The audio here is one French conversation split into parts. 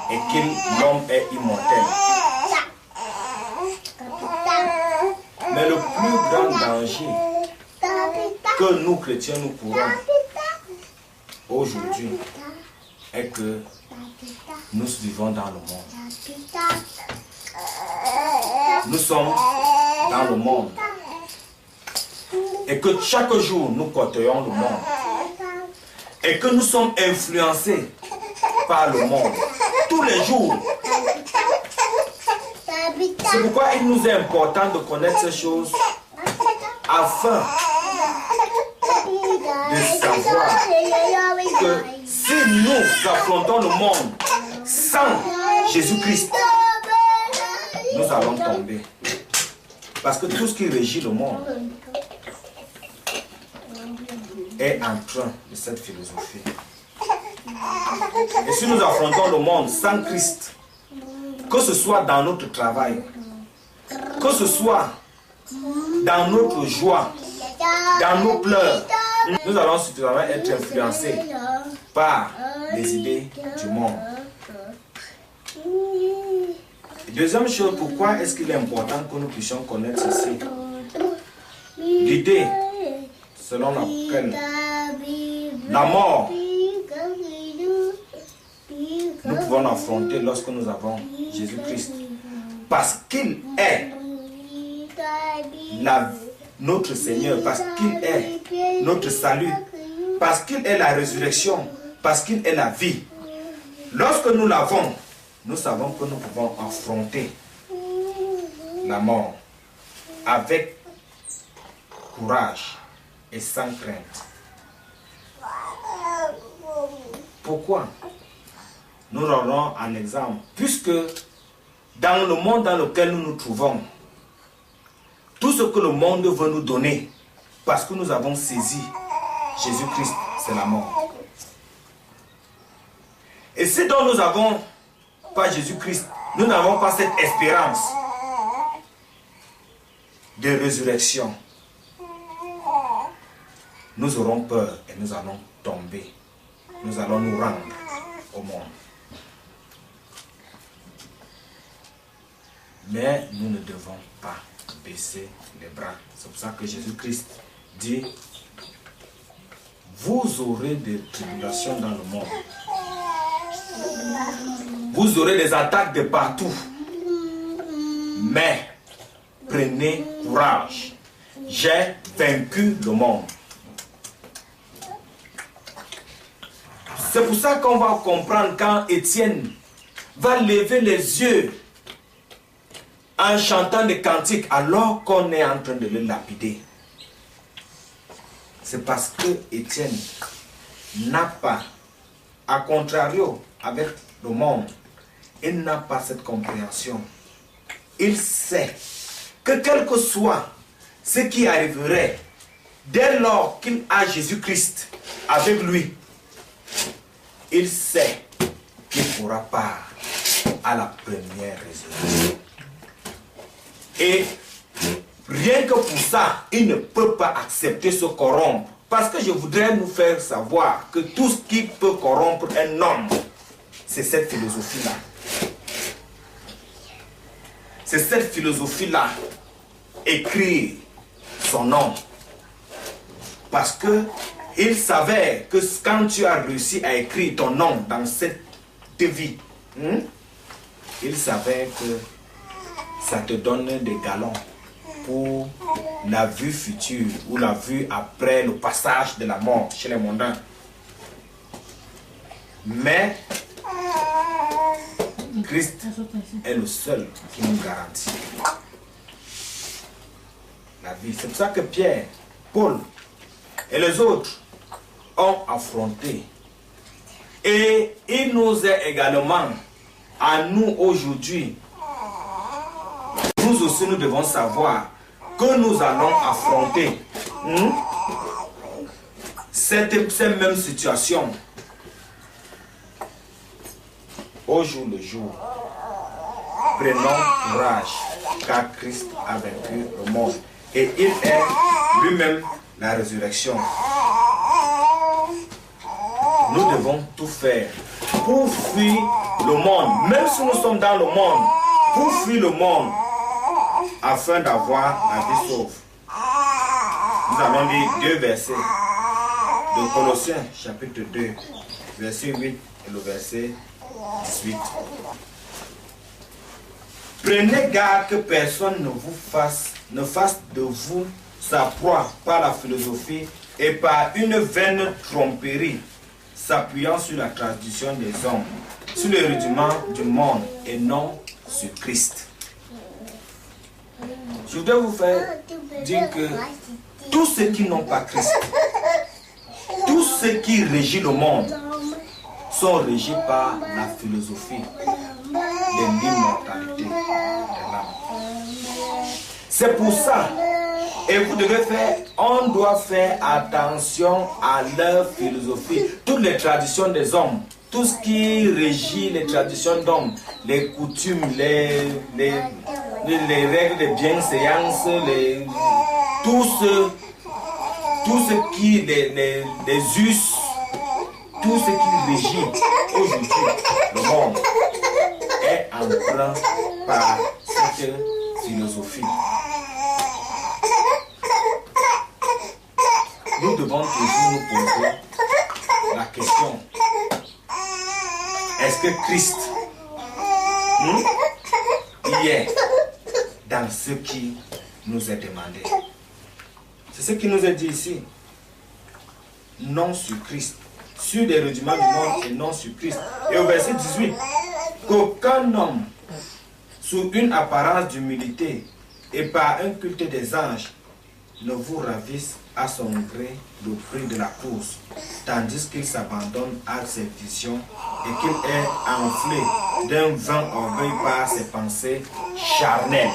et que l'homme est immortel. Mais le plus grand danger que nous chrétiens nous courons aujourd'hui est que nous vivons dans le monde. Nous sommes dans le monde. Et que chaque jour nous côtoyons le monde. Et que nous sommes influencés par le monde. Tous les jours. C'est pourquoi il nous est important de connaître ces choses afin de savoir que si nous affrontons le monde sans Jésus-Christ, nous allons tomber. Parce que tout ce qui régit le monde est en train de cette philosophie. Et si nous affrontons le monde sans Christ, que ce soit dans notre travail, que ce soit dans notre joie, dans nos pleurs, nous allons suffisamment être influencés par les idées du monde. Deuxième chose, pourquoi est-ce qu'il est important que nous puissions connaître ceci? L'idée selon laquelle la mort, nous pouvons l'affronter lorsque nous avons Jésus-Christ. Parce qu'il est notre Seigneur, parce qu'il est notre salut, parce qu'il est la résurrection, parce qu'il est la vie. Lorsque nous l'avons, nous savons que nous pouvons affronter la mort avec courage et sans crainte. Pourquoi? Nous rendons un exemple. Puisque dans le monde dans lequel nous nous trouvons, tout ce que le monde veut nous donner, parce que nous avons saisi Jésus-Christ, c'est la mort. Et si donc nous n'avons pas Jésus-Christ, nous n'avons pas cette espérance de résurrection, nous aurons peur et nous allons tomber. Nous allons nous rendre au monde. Mais nous ne devons pas baisser les bras. C'est pour ça que Jésus-Christ dit: vous aurez des tribulations dans le monde. Vous aurez des attaques de partout. Mais prenez courage. J'ai vaincu le monde. C'est pour ça qu'on va comprendre quand Étienne va lever les yeux en chantant des cantiques alors qu'on est en train de le lapider. C'est parce que Étienne n'a pas, à contrario avec le monde, il n'a pas cette compréhension. Il sait que quel que soit ce qui arriverait dès lors qu'il a Jésus-Christ avec lui, il sait qu'il pourra part à la première résurrection. Et rien que pour ça, il ne peut pas accepter ce corrompre. Parce que je voudrais nous faire savoir que tout ce qui peut corrompre un homme, c'est cette philosophie-là. C'est cette philosophie-là, écrire son nom. Parce que il savait que quand tu as réussi à écrire ton nom dans cette vie, il savait que ça te donne des galons pour la vue future ou la vue après le passage de la mort chez les mondains. Mais Christ est le seul qui nous garantit la vie. C'est pour ça que Pierre, Paul et les autres ont affronté. Et il nous est également à nous aujourd'hui. Nous aussi, nous devons savoir que nous allons affronter cette même situation au jour le jour. Prenons courage, car Christ a vaincu le monde. Et il est lui-même la résurrection. Nous devons tout faire pour fuir le monde. Même si nous sommes dans le monde, pour fuir le monde, afin d'avoir la vie sauve. Nous allons lire 2 versets de Colossiens, chapitre 2, verset 8 et le verset 18. Prenez garde que personne ne fasse de vous sa proie par la philosophie et par une vaine tromperie, s'appuyant sur la tradition des hommes, sur le rudiment du monde et non sur Christ. Je voudrais vous faire dire que tous ceux qui n'ont pas Christ, tous ceux qui régissent le monde, sont régis par la philosophie de l'immortalité de l'âme. C'est pour ça, et vous devez faire, on doit faire attention à leur philosophie. Toutes les traditions des hommes, tout ce qui régit les traditions d'hommes, les coutumes, les règles de bienséance, tout ce qui, les us, tout ce qui régit aujourd'hui le monde est empreint par cette philosophie. Nous devons toujours nous poser la question, est-ce que Christ y est dans ce qui nous est demandé? C'est ce qui nous est dit ici. Non sur Christ. Sur les rudiments du monde et non sur Christ. Et au verset 18, qu'aucun homme, sous une apparence d'humilité et par un culte des anges, ne vous ravisse à son gré le prix de la course, tandis qu'il s'abandonne à ses visions et qu'il est enflé d'un vain orgueil par ses pensées charnelles.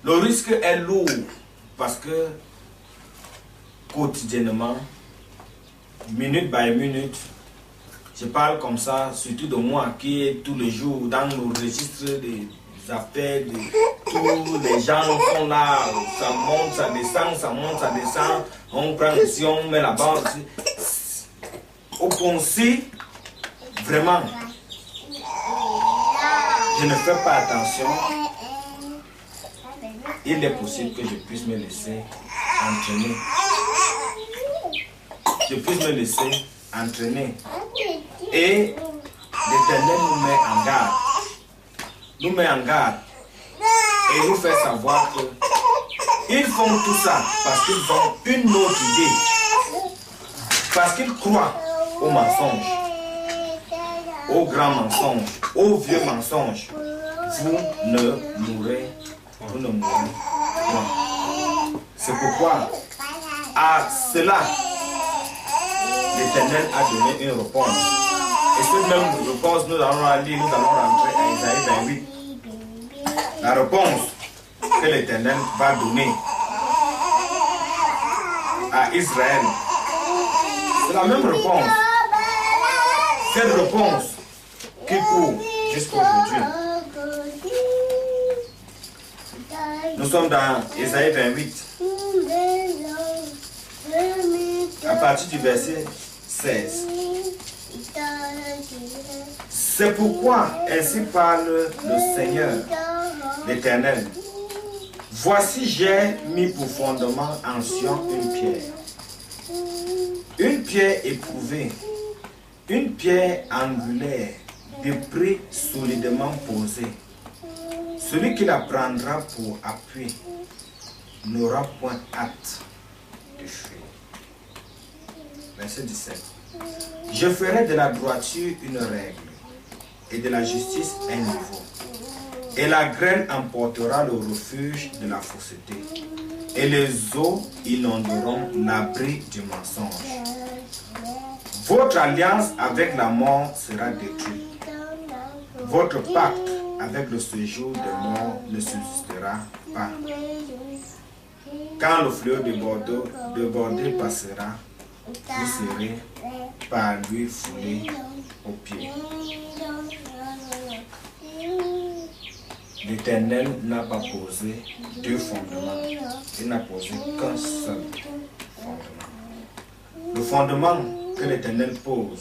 Le risque est lourd parce que quotidiennement, minute by minute, je parle comme ça, surtout de moi qui est tous les jours dans le registre des affaires, tous les gens sont là, ça monte, ça descend, ça monte, ça descend, on prend ici, on met là-bas. Au point-ci, vraiment, je ne fais pas attention. Il est possible que je puisse me laisser entraîner. Je puisse me laisser entraîner. Et l'Éternel nous met en garde. Nous met en garde. Et nous fait savoir que ils font tout ça parce qu'ils ont une autre idée. Parce qu'ils croient aux mensonges. Aux grands mensonges. Aux vieux mensonges. Vous ne mourrez point. C'est pourquoi à cela l'Éternel a donné une réponse. Et cette même réponse, nous allons la lire, nous allons rentrer à Isaïe 28. La réponse que l'Éternel va donner à Israël, c'est la même réponse. Cette réponse qui court jusqu'à aujourd'hui. Nous sommes dans Isaïe 28. À partir du verset 16. C'est pourquoi ainsi parle le Seigneur, l'Éternel. Voici, j'ai mis pour fondement en Sion une pierre éprouvée, une pierre angulaire, de prix solidement posée. Celui qui la prendra pour appui n'aura point hâte de fuir. Verset 17. Je ferai de la droiture une règle et de la justice un niveau. Et la graine emportera le refuge de la fausseté. Et les eaux inonderont l'abri du mensonge. Votre alliance avec la mort sera détruite. Votre pacte avec le séjour des morts ne subsistera pas. Quand le fleuve débordé passera, vous serez par lui foulé aux pieds. L'Éternel n'a pas posé deux fondements. Il n'a posé qu'un seul fondement. Le fondement que l'Éternel pose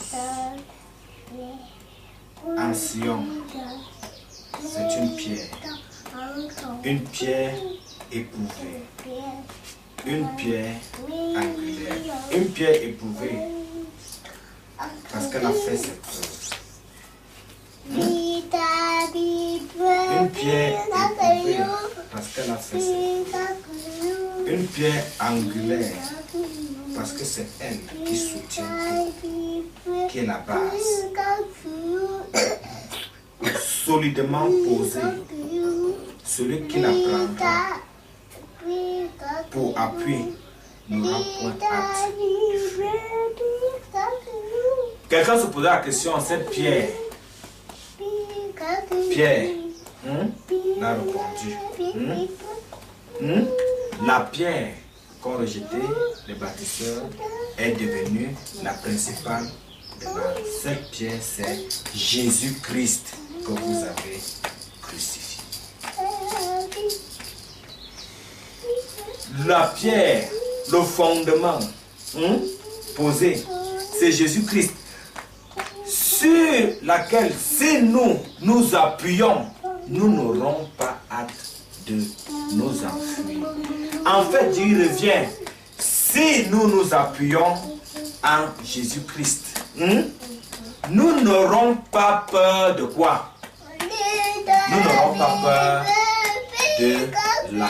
en Sion, c'est une pierre éprouvée, une pierre angulaire, une pierre éprouvée parce qu'elle a fait ses preuves. Une pierre éprouvée parce qu'elle a fait ses preuves. Une pierre angulaire parce que c'est elle qui soutient tout, qui est la base. Solidement posée, celui qui la prendra pour appui n'aura point hâte. Quelqu'un se posait la question, cette pierre, l'a répondu. La pierre qu'ont rejeté les bâtisseurs est devenue la principale de base. Cette pierre, c'est Jésus-Christ que vous avez crucifié. La pierre, le fondement posé, c'est Jésus-Christ, sur laquelle si nous nous appuyons, nous n'aurons pas hâte de nous enfuir. En fait, Dieu revient, si nous nous appuyons en Jésus-Christ, nous n'aurons pas peur de quoi? Nous n'aurons pas peur de la